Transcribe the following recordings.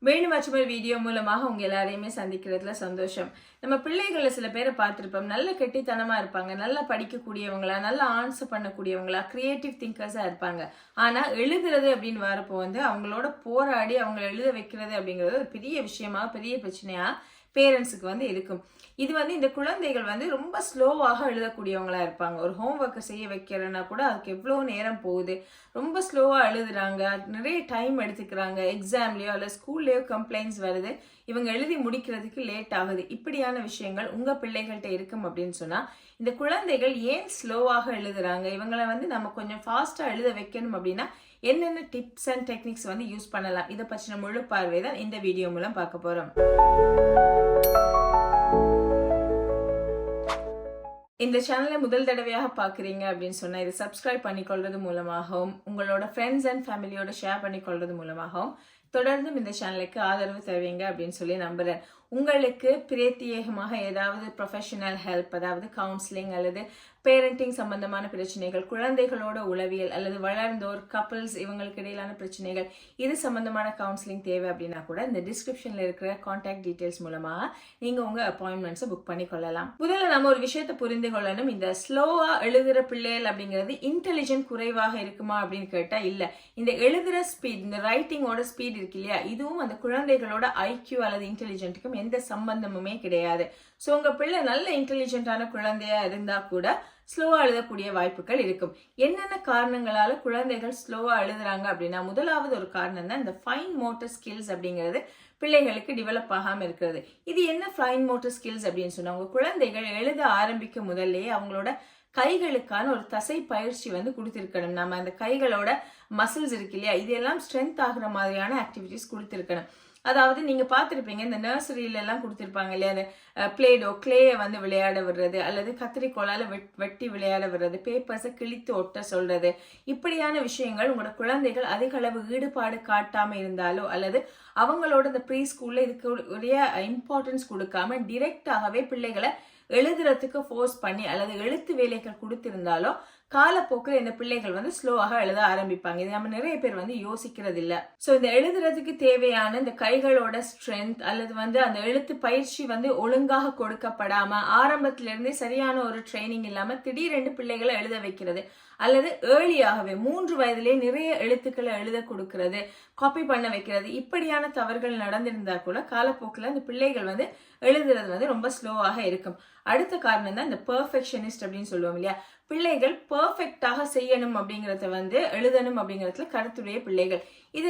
மீண்டும் மற்றொரு வீடியோ மூலமாக உங்க எல்லாரையுமே சந்திக்கிறதுல சந்தோஷம். நம்ம பிள்ளைகளை சில பேரை பார்த்திருப்போம். நல்ல கெட்டித்தனமா இருப்பாங்க, நல்லா படிக்கக்கூடியவங்களா, நல்லா ஆன்சர் பண்ணக்கூடியவங்களா, கிரியேட்டிவ் திங்கர்ஸா இருப்பாங்க. ஆனா எழுதுறது அப்படின்னு வரப்போ அவங்களோட போராடி அவங்களை எழுத வைக்கிறது அப்படிங்கிறது ஒரு பெரிய விஷயமா, பெரிய பிரச்சனையா பேரண்ட்ஸுக்கு இருக்கும். இது இந்த குழந்தைகள் ரொம்ப ஸ்லோவாக எழுதக்கூடியவங்களா இருப்பாங்க. ஒரு ஹோம் ஒர்க்கை செய்ய வைக்கிறேன்னா கூட அதுக்கு எவ்வளோ நேரம் போகுது, ரொம்ப ஸ்லோவாக எழுதுறாங்க, நிறைய டைம் எடுத்துக்கிறாங்க. எக்ஸாம்லேயோ அல்ல ஸ்கூல்லையோ கம்ப்ளைண்ட்ஸ் வருது, இவங்க எழுதி முடிக்கிறதுக்கு லேட் ஆகுது. இப்படியான விஷயங்கள் உங்கள் பிள்ளைகள்கிட்ட இருக்கும் அப்படின்னு சொன்னால் இந்த குழந்தைகள் ஏன் ஸ்லோவாக எழுதுறாங்க, இவங்களை நம்ம கொஞ்சம் ஃபாஸ்ட்டாக எழுத வைக்கணும் அப்படின்னா என்னென்ன டிப்ஸ் அண்ட் டெக்னிக்ஸ் யூஸ் பண்ணலாம், இதை பற்றின முழு பார்வை தான் இந்த வீடியோ மூலம் பார்க்க போகிறோம். இந்த சேனலை முதல் தடவையாக பார்க்குறீங்க அப்படின்னு சொன்னால் இதை சப்ஸ்கிரைப் பண்ணிக்கொள்வது மூலமாகவும் உங்களோட ஃப்ரெண்ட்ஸ் அண்ட் ஃபேமிலியோட ஷேர் பண்ணிக்கொள்வது மூலமாகவும் தொடர்ந்தும் இந்த சேனலுக்கு ஆதரவு தருவீங்க அப்படின்னு சொல்லி நம்புகிறேன். உங்களுக்கு பிரத்யேகமாக ஏதாவது ப்ரொஃபஷனல் ஹெல்ப், அதாவது கவுன்சிலிங் அல்லது பேரண்டிங் சம்பந்தமான பிரச்சனைகள், குழந்தைகளோட உளவியல் அல்லது வளர்ந்தோர் கப்பல்ஸ் இவங்களுக்கு இடையிலான பிரச்சனைகள், இது சம்பந்தமான கவுன்சிலிங் தேவை அப்படின்னா கூட இந்த டிஸ்கிரிப்ஷன்ல இருக்கிற கான்டாக்ட் டீடைல்ஸ் மூலமாக நீங்க உங்க அப்பாயின்மெண்ட்ஸை புக் பண்ணி கொள்ளலாம். முதல்ல நம்ம ஒரு விஷயத்தை புரிந்து கொள்ளணும். இந்த ஸ்லோவா எழுதுற பிள்ளைகள் அப்படிங்கிறது இன்டெலிஜென்ட் குறைவாக இருக்குமா அப்படின்னு கேட்டா இல்ல. இந்த எழுதுற ஸ்பீட், இந்த ரைட்டிங்கோட ஸ்பீட் இருக்கு இல்லையா, இதுவும் அந்த குழந்தைகளோட ஐக்கியூ அல்லது இன்டெலிஜென்ட்டுக்கும் எந்த சம்பந்தமுமே கிடையாது. ஸோ உங்க பிள்ளை நல்ல இன்டெலிஜென்டான குழந்தையா இருந்தா கூட ஸ்லோவா எழுதக்கூடிய வாய்ப்புகள் இருக்கும். என்னென்ன காரணங்களால குழந்தைகள் ஸ்லோவா எழுதுறாங்க அப்படின்னா முதலாவது ஒரு காரணம் தான் இந்த ஃபைன் மோட்டர் ஸ்கில்ஸ் அப்படிங்கிறது பிள்ளைகளுக்கு டெவலப் ஆகாம இருக்கிறது. இது என்ன ஃபைன் மோட்டர் ஸ்கில்ஸ் அப்படின்னு சொன்னா, உங்க குழந்தைகள் எழுத ஆரம்பிக்க முதல்லே அவங்களோட கைகளுக்கான ஒரு தசை பயிற்சி கொடுத்திருக்கணும். நம்ம அந்த கைகளோட மசில்ஸ் இருக்கு இல்லையா, இதெல்லாம் ஸ்ட்ரென்த் ஆகுற மாதிரியான ஆக்டிவிட்டிஸ் கொடுத்திருக்கணும். அதாவது நீங்க பார்த்துருப்பீங்க, இந்த நர்சரியில எல்லாம் கொடுத்துருப்பாங்க இல்லையா, அந்த பிளேடோ கிளேயை விளையாட விடுறது, அல்லது கத்திரிக்கோளால வெட்டி விளையாட விடுறது, பேப்பர்ஸை கிழித்து ஒட்ட சொல்றது, இப்படியான விஷயங்கள் உங்களோட குழந்தைகள் அதிக அளவு ஈடுபாடு காட்டாம இருந்தாலோ அல்லது அவங்களோட இந்த ப்ரீ ஸ்கூல்ல இதுக்கு உரிய இம்பார்ட்டன்ஸ் கொடுக்காம டிரெக்டாகவே பிள்ளைகளை எழுதுறதுக்கு ஃபோர்ஸ் பண்ணி அல்லது எழுத்து வேலைகள் கொடுத்திருந்தாலோ காலப்போக்கில் இந்த பிள்ளைகள் ஸ்லோவாக எழுத ஆரம்பிப்பாங்க. இது நம்ம நிறைய பேர் யோசிக்கிறது இல்ல. சோ இந்த எழுதுறதுக்கு தேவையான இந்த கைகளோட ஸ்ட்ரென்த் அல்லது அந்த எழுத்து பயிற்சி ஒழுங்காக கொடுக்கப்படாம ஆரம்பத்திலிருந்தே சரியான ஒரு ட்ரைனிங் இல்லாம திடீரென்று பிள்ளைகளை எழுத வைக்கிறது அல்லது ஏர்லியாகவே 3 வயதிலே நிறைய எழுத்துக்களை எழுத கொடுக்கிறது, காப்பி பண்ண வைக்கிறது, இப்படியான தவறுகள் நடந்திருந்தா கூட காலப்போக்கில் இந்த பிள்ளைகள் எழுதுறது ரொம்ப ஸ்லோவாக இருக்கும். அடுத்த காரணம் தான் இந்த பெர்ஃபெக்ஷனிஸ்ட் அப்படின்னு சொல்லுவோம் இல்லையா, பிள்ளைகள் பெர்ஃபெக்டாக செய்யணும் அப்படிங்கறத எழுதணும் அப்படிங்கறதுல கருத்துடைய பிள்ளைகள். இது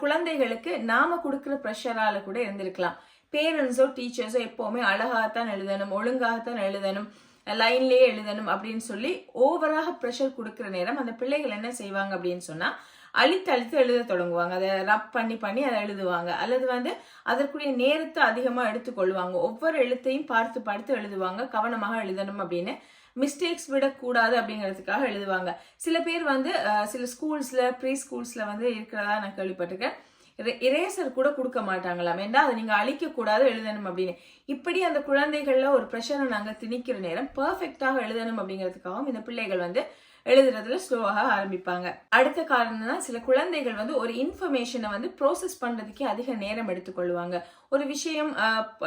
குழந்தைகளுக்கு நாம கொடுக்கிற ப்ரெஷரால கூட இருந்திருக்கலாம். பேரண்ட்ஸோ டீச்சர்ஸோ எப்பவுமே அழகாகத்தான் எழுதணும், ஒழுங்காகத்தான் எழுதணும், லைன்லயே எழுதணும் அப்படின்னு சொல்லி ஓவராக ப்ரெஷர் கொடுக்கிற நேரம் அந்த பிள்ளைகள் என்ன செய்வாங்க அப்படின்னு சொன்னா அழித்து எழுத தொடங்குவாங்க. அதை ரப் பண்ணி அதை எழுதுவாங்க அல்லது அதற்குரிய நேரத்தை அதிகமா எடுத்துக்கொள்வாங்க. ஒவ்வொரு எழுத்தையும் பார்த்து எழுதுவாங்க, கவனமாக எழுதணும் அப்படின்னு, மிஸ்டேக்ஸ் விடக்கூடாது அப்படிங்கிறதுக்காக எழுதுவாங்க. சில பேர் சில ஸ்கூல்ஸ்ல ப்ரீ ஸ்கூல்ஸ்ல இருக்கிறதா நான் கேள்விப்பட்டிருக்கேன். இரேசர் கூட கொடுக்க மாட்டாங்களாம், ஏண்டா அதை நீங்க அழிக்க கூடாது எழுதணும் அப்படின்னு. இப்படி அந்த குழந்தைகள்ல ஒரு ப்ரெஷரை நாங்க திணிக்கிற நேரம் பெர்ஃபெக்டாக எழுதணும் அப்படிங்கிறதுக்காகவும் இந்த பிள்ளைகள் எழுதுறதுல ஸ்லோவாக ஆரம்பிப்பாங்க. அடுத்த காரணம் தான் சில குழந்தைகள் ஒரு இன்ஃபர்மேஷனை ப்ரோசஸ் பண்றதுக்கே அதிக நேரம் எடுத்துக்கொள்வாங்க. ஒரு விஷயம்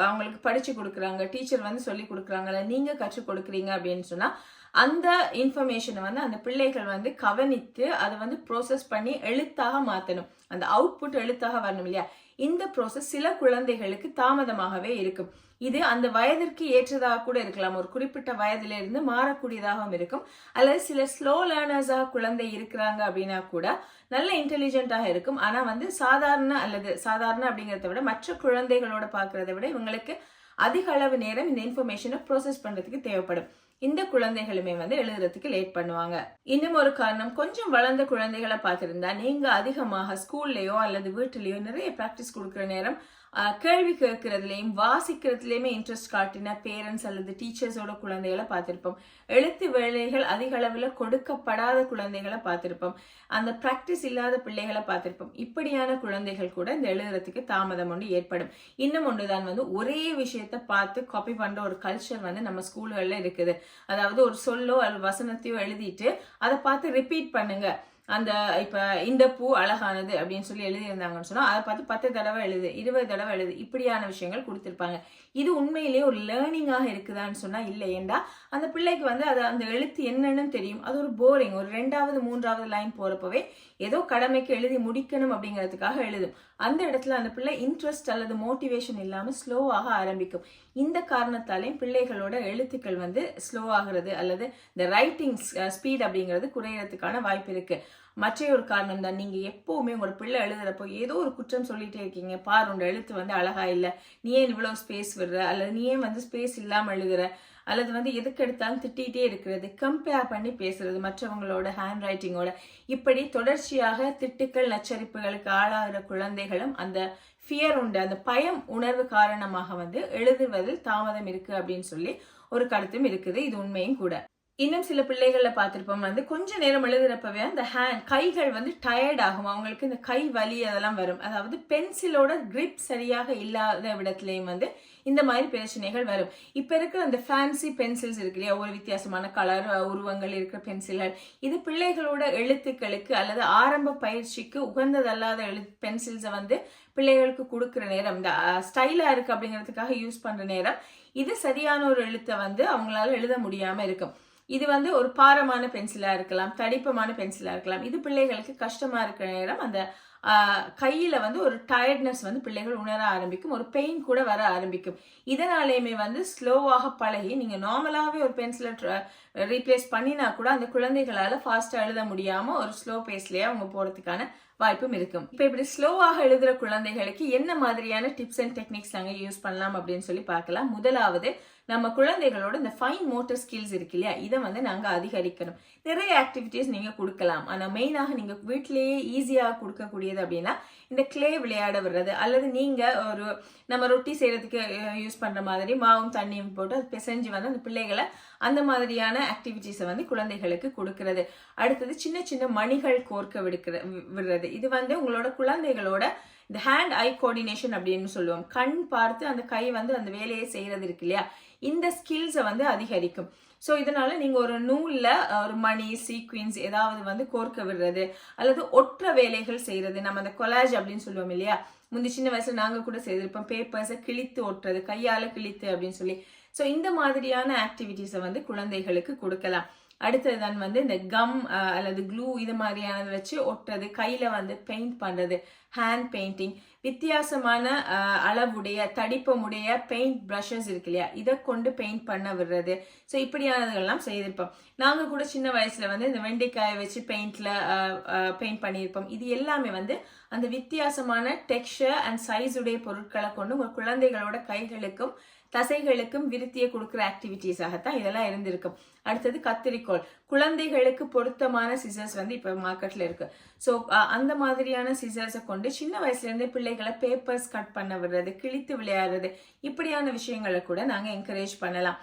அவங்களுக்கு படிச்சு கொடுக்குறாங்க, டீச்சர் சொல்லி கொடுக்குறாங்கல்ல, நீங்க கற்றுக் கொடுக்குறீங்க அப்படின்னு சொன்னா அந்த இன்ஃபர்மேஷனை அந்த பிள்ளைகள் கவனித்து அதை ப்ரோசஸ் பண்ணி எழுத்தாக மாற்றணும். அந்த அவுட்புட் எழுத்தாக வரணும் இல்லையா, இந்த ப்ரோசஸ் சில குழந்தைகளுக்கு தாமதமாகவே இருக்கும். இது அந்த வயதிற்கு ஏற்றதாக கூட இருக்கலாம், ஒரு குறிப்பிட்ட வயதில இருந்து மாறக்கூடியதாகவும் இருக்கும். அல்லது சில ஸ்லோ லேர்னர்ஸாக குழந்தை இருக்கிறாங்க அப்படின்னா கூட நல்ல இன்டெலிஜென்ட்டாக இருக்கும். ஆனா சாதாரண அப்படிங்கிறத விட மற்ற குழந்தைகளோட பார்க்கறத விட இவங்களுக்கு அதிக அளவு நேரம் இந்த இன்ஃபர்மேஷனை ப்ரோசஸ் பண்றதுக்கு தேவைப்படும். இந்த குழந்தைகளுமே எழுதுறதுக்கு லேட் பண்ணுவாங்க. இன்னும் ஒரு காரணம், கொஞ்சம் வளர்ந்த குழந்தைகளை பார்த்திருந்தா நீங்க அதிகமாக ஸ்கூல்லயோ அல்லது வீட்டிலேயோ நிறைய பிராக்டிஸ் கொடுக்குற நேரம் கேள்வி கேட்கறதுலையும் வாசிக்கிறதுலையுமே இன்ட்ரெஸ்ட் காட்டின பேரண்ட்ஸ் அல்லது டீச்சர்ஸோட குழந்தைகளை பார்த்திருப்போம். எழுத்து வேலைகள் அதிக அளவில் கொடுக்கப்படாத குழந்தைகளை பார்த்திருப்போம். அந்த பிராக்டிஸ் இல்லாத பிள்ளைகளை பார்த்திருப்போம். இப்படியான குழந்தைகள் கூட இந்த எழுதுறதுக்கு தாமதம் ஒன்று ஏற்படும். இன்னும் ஒன்றுதான் ஒரே விஷயத்த பார்த்து காப்பி பண்ற ஒரு கல்ச்சர் நம்ம ஸ்கூல்கள்ல இருக்குது. அதாவது ஒரு சொல்லோ அல்லது வசனத்தையோ எழுதிட்டு அதை பார்த்து ரிப்பீட் பண்ணுங்க, அந்த இப்ப இந்த பூ அழகானது அப்படின்னு சொல்லி எழுதியிருந்தாங்கன்னு சொன்னா அதை பார்த்து 10 தடவை எழுது, 20 தடவை எழுது, இப்படியான விஷயங்கள் கொடுத்திருப்பாங்க. இது உண்மையிலேயே ஒரு லேர்னிங்காக இருக்குதான்னு சொன்னா இல்லை. ஏண்டா அந்த பிள்ளைக்கு வந்து அது அந்த எழுத்து என்னன்னு தெரியும். அது ஒரு போரிங், ஒரு 2வது 3வது லைன் போறப்பவே ஏதோ கடமைக்கு எழுதி முடிக்கணும் அப்படிங்கிறதுக்காக எழுதும். அந்த இடத்துல அந்த பிள்ளை இன்ட்ரெஸ்ட் அல்லது மோட்டிவேஷன் இல்லாம ஸ்லோவாக ஆரம்பிக்கும். இந்த காரணத்தாலையும் பிள்ளைகளோட எழுத்துக்கள் வந்து ஸ்லோ ஆகுறது அல்லது இந்த ரைட்டிங் ஸ்பீட் அப்படிங்கிறது குறையறதுக்கான வாய்ப்பு இருக்கு. மற்ற ஒரு காரணம் தான், நீங்க எப்பவுமே உங்களோட பிள்ளை எழுதுறப்போ ஏதோ ஒரு குற்றம் சொல்லிட்டே இருக்கீங்க. பாரு உங்க எழுத்து வந்து அழகா இல்லை, நீ ஏன் இவ்வளவு ஸ்பேஸ் விடுற, அல்லது நீ ஏன் வந்து ஸ்பேஸ் இல்லாம எழுதுற, அல்லது வந்து எதுக்கு எடுத்தாலும் திட்டிகிட்டே இருக்கிறது, கம்பேர் பண்ணி பேசுறது மற்றவங்களோட ஹேண்ட் ரைட்டிங்கோட, இப்படி தொடர்ச்சியாக திட்டுக்கள் நச்சரிப்புகளுக்கு ஆளாகிற குழந்தைகளும் அந்த ஃபியர் உண்டு, அந்த பயம் உணர்வு காரணமாக வந்து எழுதுவதில் தாமதம் இருக்கு அப்படின்னு சொல்லி ஒரு கருத்தும் இருக்குது. இது உண்மையும் கூட. இன்னும் சில பிள்ளைகளை பார்த்திருப்போம் வந்து கொஞ்ச நேரம் எழுதுறப்பவே அந்த கைகள் வந்து டயர்ட் ஆகும், அவங்களுக்கு இந்த கை வலி அதெல்லாம் வரும். அதாவது பென்சிலோட கிரிப் சரியாக இல்லாத விடத்துலயும் வந்து இந்த மாதிரி பிரச்சனைகள் வரும். இப்ப இருக்கிற அந்த ஃபேன்சி பென்சில்ஸ் இருக்கு இல்லையா, ஒரு வித்தியாசமான கலர் உருவங்கள் இருக்கிற பென்சில்கள், இது பிள்ளைகளோட எழுத்துக்களுக்கு அல்லது ஆரம்ப பயிற்சிக்கு உகந்ததல்லாத பென்சில்ஸை வந்து பிள்ளைகளுக்கு கொடுக்குற நேரம், இந்த ஸ்டைலா இருக்கு அப்படிங்கிறதுக்காக யூஸ் பண்ற நேரம், இது சரியான ஒரு எழுத்தை வந்து அவங்களால எழுத முடியாம இருக்கும். இது வந்து ஒரு பாரமான பென்சிலா இருக்கலாம், தடிப்பமான பென்சிலா இருக்கலாம். இது பிள்ளைகளுக்கு கஷ்டமா இருக்கிற நேரம் அந்த கையில வந்து ஒரு டயர்ட்னஸ் வந்து பிள்ளைகள் உணர ஆரம்பிக்கும், ஒரு பெயின் கூட வர ஆரம்பிக்கும். இதனாலேயுமே வந்து ஸ்லோவாக பழகி நீங்க நார்மலாவே ஒரு பென்சிலை ரீப்ளேஸ் பண்ணினா கூட அந்த குழந்தைகளால ஃபாஸ்டா எழுத முடியாம ஒரு ஸ்லோ பேஸ்லயே அவங்க போறதுக்கான வாய்ப்பும் இருக்கும். இப்ப இப்படி ஸ்லோவாக எழுதுற குழந்தைகளுக்கு என்ன மாதிரியான டிப்ஸ் அண்ட் டெக்னிக்ஸ் நாங்க யூஸ் பண்ணலாம் அப்படின்னு சொல்லி பார்க்கலாம். முதலாவது, நம்ம குழந்தைகளோட இந்த ஃபைன் மோட்டர் ஸ்கில்ஸ் இருக்கு இல்லையா, இதை வந்து நாங்க அதிகரிக்கணும். நிறைய ஆக்டிவிட்டிஸ் நீங்க கொடுக்கலாம். ஆனா மெயினாக நீங்க வீட்டிலேயே ஈஸியாக கொடுக்கக்கூடியது அப்படின்னா இந்த கிளே விளையாட விடுறது, அல்லது நீங்க ஒரு நம்ம ரொட்டி செய்யறதுக்கு யூஸ் பண்ற மாதிரி மாவும் தண்ணியும் போட்டு அது பிசைஞ்சு வந்து அந்த பிள்ளைகளை அந்த மாதிரியான ஆக்டிவிட்டிஸை வந்து குழந்தைகளுக்கு கொடுக்கறது. அடுத்தது சின்ன சின்ன மணிகள் கோர்க்க விடுறது. இது வந்து உங்களோட குழந்தைகளோட இந்த ஹேண்ட் ஐ கோஆர்டினேஷன் அப்படின்னு சொல்லுவோம், கண் பார்த்து அந்த கை வந்து அந்த வேலையை செய்யறது இருக்கு இல்லையா, இந்த ஸ்கில்ஸை வந்து அதிகரிக்கும். ஸோ இதனால நீங்க ஒரு நூல்ல ஒரு மணி சீக்வன்ஸ் ஏதாவது வந்து கோர்க்க விடுறது, அல்லது ஒற்ற வேலைகள் செய்யறது. நம்ம அந்த கொலாஜ் அப்படின்னு சொல்லுவோம் இல்லையா, முந்தி சின்ன வயசுல நாங்க கூட செய்திருப்போம், பேப்பர்ஸை கிழித்து ஒட்டுறது, கையால கிழித்து அப்படின்னு சொல்லி. ஸோ இந்த மாதிரியான ஆக்டிவிட்டிஸை வந்து குழந்தைகளுக்கு கொடுக்கலாம். அடுத்ததுதான் வந்து இந்த கம் அல்லது க்ளூ இது மாதிரியானதை வச்சு ஒட்டுறது, கையில வந்து பெயிண்ட் பண்றது, ஹேண்ட் பெயிண்டிங், வித்தியாசமான அளவுடைய தடிப்பமுடைய பெயிண்ட் ப்ரஷஸ் இருக்கு இல்லையா, இதை கொண்டு பெயிண்ட் பண்ண விடுறது. ஸோ இப்படியானதுகள்லாம் செய்திருப்போம். நாங்க கூட சின்ன வயசுல வந்து இந்த வெண்டைக்காயை வச்சு பெயிண்ட் பண்ணியிருப்போம். இது எல்லாமே வந்து அந்த வித்தியாசமான டெக்ஸ்சர் அண்ட் சைஸ் உடைய பொருட்களை கொண்டு உங்க குழந்தைகளோட கைகளுக்கும் தசைகளுக்கும் விருத்தியை கொடுக்குற ஆக்டிவிட்டிஸாகத்தான் இதெல்லாம் இருந்திருக்கும். அடுத்தது கத்திரிக்கோள், குழந்தைகளுக்கு பொருத்தமான சிசர்ஸ் வந்து இப்ப மார்க்கெட்ல இருக்கு. ஸோ அந்த மாதிரியான சிசர்ஸை கொண்டு சின்ன வயசுல இருந்தே பிள்ளைகளை பேப்பர்ஸ் கட் பண்ண விடுறது, கிழித்து விளையாடுறது, இப்படியான விஷயங்களை கூட நாங்க என்கரேஜ் பண்ணலாம்.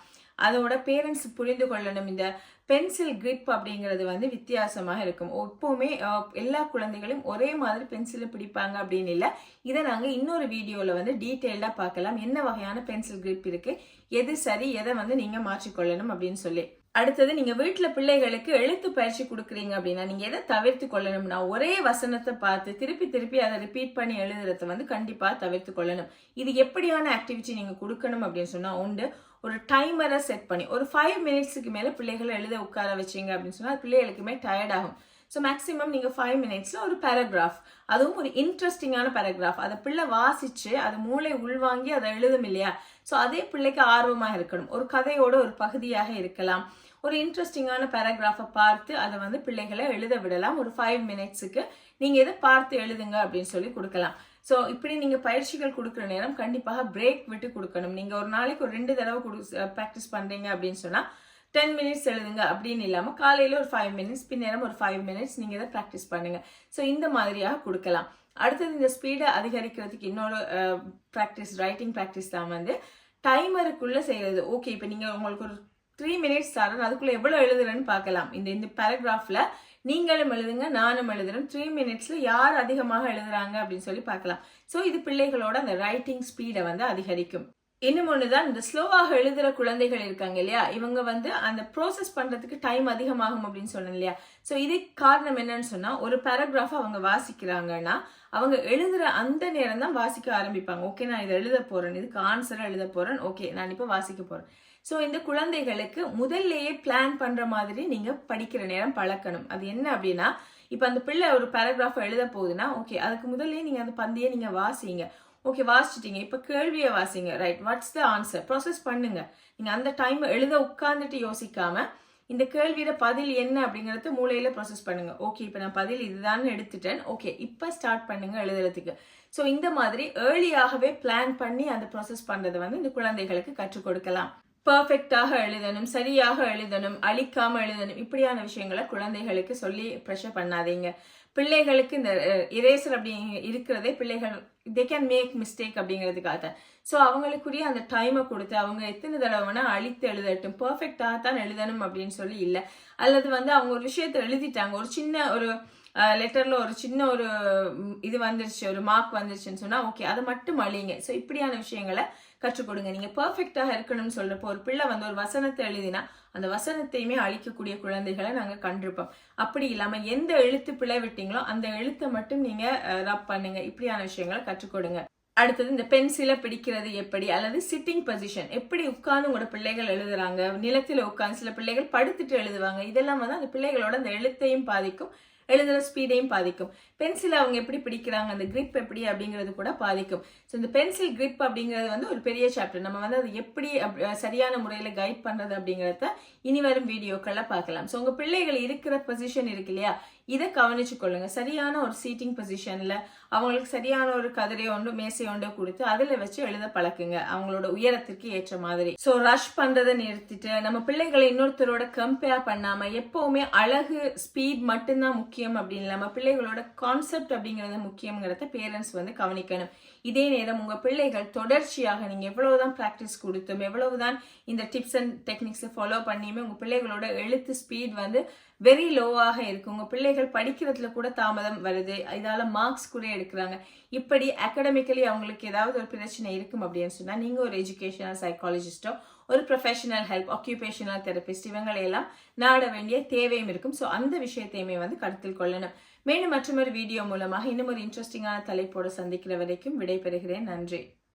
அதோட பேரண்ட்ஸ் புரிந்து கொள்ளணும், இந்த பென்சில் கிரிப் அப்படிங்கிறது வந்து வித்தியாசமாக இருக்கும். எப்பவுமே எல்லா குழந்தைகளும் ஒரே மாதிரி பென்சிலை பிடிப்பாங்க அப்படின்னு இல்லை. இதை நாங்கள் இன்னொரு வீடியோவில் வந்து டீட்டெயில்டாக பார்க்கலாம், என்ன வகையான பென்சில் கிரிப் இருக்கு, எது சரி, எதை வந்து நீங்கள் மாற்றிக்கொள்ளணும் அப்படின்னு சொல்லி. அடுத்தது, நீங்க வீட்டுல பிள்ளைகளுக்கு எழுத்து பயிற்சி கொடுக்குறீங்க அப்படின்னா நீங்க எதை தவிர்த்து கொள்ளணும்னா, ஒரே வசனத்தை பார்த்து திருப்பி திருப்பி அதை ரிப்பீட் பண்ணி எழுதுறத வந்து கண்டிப்பா தவிர்த்து கொள்ளணும். இது எப்படியான ஆக்டிவிட்டி நீங்க கொடுக்கணும் அப்படின்னு சொன்னா, உண்டு ஒரு டைமரை செட் பண்ணி ஒரு 5 மினிட்ஸுக்கு மேல பிள்ளைகளை எழுத உட்கார வச்சீங்க அப்படின்னு சொன்னா பிள்ளைகளுக்குமே டயர்ட் ஆகும். ஸோ மேக்ஸிமம் நீங்கள் 5 மினிட்ஸில் ஒரு பேராகிராஃப், அதுவும் ஒரு இன்ட்ரெஸ்டிங்கான பேராகிராஃப், அதை பிள்ளை வாசிச்சு அதை மூளை உள்வாங்கி அதை எழுதும் இல்லையா, ஸோ அதே பிள்ளைக்கு ஆர்வமாக இருக்கணும். ஒரு கதையோட ஒரு பகுதியாக இருக்கலாம். ஒரு இன்ட்ரெஸ்டிங்கான பேராகிராஃபை பார்த்து அதை வந்து பிள்ளைகளை எழுத விடலாம். ஒரு 5 மினிட்ஸுக்கு நீங்கள் எதை பார்த்து எழுதுங்க அப்படின்னு சொல்லி கொடுக்கலாம். ஸோ இப்படி நீங்கள் பயிற்சிகள் கொடுக்குற நேரம் கண்டிப்பாக பிரேக் விட்டு கொடுக்கணும். நீங்கள் ஒரு நாளைக்கு ஒரு 2 தடவை ப்ராக்டிஸ் பண்ணுறீங்க அப்படின்னு சொன்னால் 10 மினிட்ஸ் எழுதுங்க அப்படின்னு இல்லாமல் காலையில் ஒரு 5 மினிட்ஸ், பின்னேரம் ஒரு 5 மினிட்ஸ் நீங்கள் இதை ப்ராக்டிஸ் பண்ணுங்க. ஸோ இந்த மாதிரியாக கொடுக்கலாம். அடுத்தது, இந்த ஸ்பீடை அதிகரிக்கிறதுக்கு இன்னொரு ப்ராக்டிஸ், ரைட்டிங் ப்ராக்டிஸ் தான் வந்து டைமருக்குள்ளே செய்கிறது. ஓகே, இப்போ நீங்கள் உங்களுக்கு ஒரு 3 மினிட்ஸ் தரேன், அதுக்குள்ளே எவ்வளோ எழுதுறேன்னு பார்க்கலாம். இந்த பேராகிராஃபில் நீங்களும் எழுதுங்க, நானும் எழுதுறேன், 3 மினிட்ஸில் யார் அதிகமாக எழுதுறாங்க அப்படின்னு சொல்லி பார்க்கலாம். ஸோ இது பிள்ளைகளோட அந்த ரைட்டிங் ஸ்பீடை வந்து அதிகரிக்கும். இன்னும் ஒண்ணுதான், இந்த ஸ்லோவாக எழுதுற குழந்தைகள் இருக்காங்க இல்லையா, இவங்க வந்து அந்த ப்ரோசஸ் பண்றதுக்கு டைம் அதிகமாகும் அப்படின்னு சொன்னேன் இல்லையா. ஸோ இதுக்கு காரணம் என்னன்னு சொன்னா, ஒரு பேராகிராஃப் அவங்க வாசிக்கிறாங்கன்னா அவங்க எழுதுற அந்த நேரம் தான் வாசிக்க ஆரம்பிப்பாங்க. ஓகே, நான் இதை எழுத போறேன், இதுக்கு ஆன்சரா எழுத போறேன், ஓகே நான் இப்ப வாசிக்க போறேன். ஸோ இந்த குழந்தைகளுக்கு முதல்லயே பிளான் பண்ற மாதிரி நீங்க படிக்கிற நேரம் பழக்கணும். அது என்ன அப்படின்னா, இப்ப அந்த பிள்ளை ஒரு பேராகிராஃப் எழுத போகுதுன்னா, ஓகே அதுக்கு முதல்லயே நீங்க அந்த பந்தியை நீங்க வாசிங்க. ஓகே வாசிச்சிட்டீங்க, இப்ப கேள்வியை வாசிங்க. Right, what's the answer, process பண்ணுங்க. நீங்க அந்த டைம் எழுத உட்கார்ந்துட்டு யோசிக்காம இந்த கேள்வியோட பதில் என்ன அப்படிங்கறத மூளையில ப்ராசஸ் பண்ணுங்க. ஓகே, இப்ப நான் பதில் இதுதான் எடுத்துட்டேன், ஓகே இப்ப ஸ்டார்ட் பண்ணுங்க எழுதுறதுக்கு. ஸோ இந்த மாதிரி ஏர்லியாகவே பிளான் பண்ணி அந்த ப்ராசஸ் பண்றதை வந்து இந்த குழந்தைகளுக்கு கற்றுக் கொடுக்கலாம். பர்ஃபெக்டாக எழுதணும், சரியாக எழுதணும், அழிக்காம எழுதணும், இப்படியான விஷயங்களை குழந்தைகளுக்கு சொல்லி ப்ரெஷர் பண்ணாதீங்க. பிள்ளைகளுக்கு இந்த இரேசர் அப்படி இருக்கிறதே பிள்ளைகள் தே கேன் மேக் மிஸ்டேக் அப்படிங்கிறதுக்காக. ஸோ அவங்களுக்குரிய அந்த டைமை கொடுத்து அவங்க எத்தனை தடவை வேணா அழித்து எழுதட்டும், பர்ஃபெக்டாக தான் எழுதணும் அப்படின்னு சொல்லி இல்லை. அல்லது வந்து அவங்க ஒரு விஷயத்தை எழுதிட்டாங்க, ஒரு சின்ன ஒரு லெட்டர்ல ஒரு சின்ன ஒரு இது வந்துருச்சு, ஒரு மார்க் வந்துருச்சுன்னு சொன்னா ஓகே அதை மட்டும் அழிங்க. ஸோ இப்படியான விஷயங்களை கற்றுக் கொடுங்க. நீங்க பர்ஃபெக்டாக இருக்கணும்னு சொல்றப்போ ஒரு பிள்ளை வந்து ஒரு வசனத்தை எழுதினா அந்த வசனத்தையுமே அழிக்கக்கூடிய குழந்தைகளை நாங்க கண்டிருப்போம். அப்படி இல்லாம எந்த எழுத்து பிழை விட்டீங்களோ அந்த எழுத்தை மட்டும் நீங்க ரப் பண்ணுங்க. இப்படியான விஷயங்களை கற்றுக் கொடுங்க. அடுத்தது இந்த பென்சிலை பிடிக்கிறது எப்படி, அல்லது சிட்டிங் பொசிஷன் எப்படி உட்கார்ந்து உங்களோட பிள்ளைகள் எழுதுறாங்க, நிலத்துல உட்கார்ந்து சில பிள்ளைகள் படுத்துட்டு எழுதுவாங்க. இதெல்லாம் வந்து அந்த பிள்ளைகளோட அந்த எழுத்தையும் பாதிக்கும், எழுதுற ஸ்பீடையும் பாதிக்கும். பென்சில் அவங்க எப்படி பிடிக்கிறாங்க, அந்த கிரிப் எப்படி அப்படிங்கிறது கூட பாதிக்கும். ஸோ இந்த பென்சில் கிரிப் அப்படிங்கிறது வந்து ஒரு பெரிய சாப்டர். நம்ம வந்து அதை எப்படி சரியான முறையில் கைட் பண்றது அப்படிங்கிறத இனி வரும் வீடியோக்களை பார்க்கலாம். ஸோ உங்க பிள்ளைகள் இருக்கிற பொசிஷன் இருக்கு இல்லையா, இதை கவனிச்சு கொள்ளுங்க. சரியான ஒரு சீட்டிங் பொசிஷன்ல அவங்களுக்கு சரியான ஒரு கதிரையோ ஒன்று மேசையோ ஒன்றோ கொடுத்து அதில் வச்சு எழுத பழக்குங்க, அவங்களோட உயரத்திற்கு ஏற்ற மாதிரி. ஸோ ரஷ் பண்றதை நிறுத்திட்டு நம்ம பிள்ளைகளை இன்னொருத்தரோட கம்பேர் பண்ணாம எப்பவுமே அழகு ஸ்பீட் மட்டும்தான் முக்கியம் அப்படின்னு இல்லாம பிள்ளைகளோட கான்செப்ட் அப்படிங்கறது முக்கியங்கிறத பேரண்ட்ஸ் வந்து கவனிக்கணும். இதே நேரம் உங்க பிள்ளைகள் தொடர்ச்சியாக நீங்க எவ்வளவுதான் பிராக்டிஸ் கொடுத்தும் எவ்வளவுதான் இந்த டிப்ஸ் அண்ட் டெக்னிக்ஸ் ஃபாலோ பண்ணியுமே உங்க பிள்ளைகளோட எழுத்து ஸ்பீட் வந்து வெரி லோவாக இருக்கு. உங்க பிள்ளைகள் படிக்கிறதுல கூட தாமதம் வருது, இதால மார்க்ஸ் கூட எடுக்கிறாங்க. இப்படி அகாடமிக்கலி அவங்களுக்கு ஏதாவது ஒரு பிரச்சனை இருக்கும் அப்படின்னு சொன்னா நீங்க ஒரு எஜுகேஷனல் சைக்காலஜிஸ்டோ ஒரு ப்ரொஃபஷனல் ஹெல்ப் ஆக்கியூபேஷனல் தெரபிஸ்ட் இவங்களையெல்லாம் நாட வேண்டிய தேவையும் இருக்கும். ஸோ அந்த விஷயத்தையுமே வந்து கருத்தில் கொள்ளணும். மேலும் மற்றொரு வீடியோ மூலமாக இன்னும் ஒரு இன்ட்ரெஸ்டிங்கான தலைப்போடு சந்திக்கிற வரைக்கும் விடைபெறுகிறேன். நன்றி.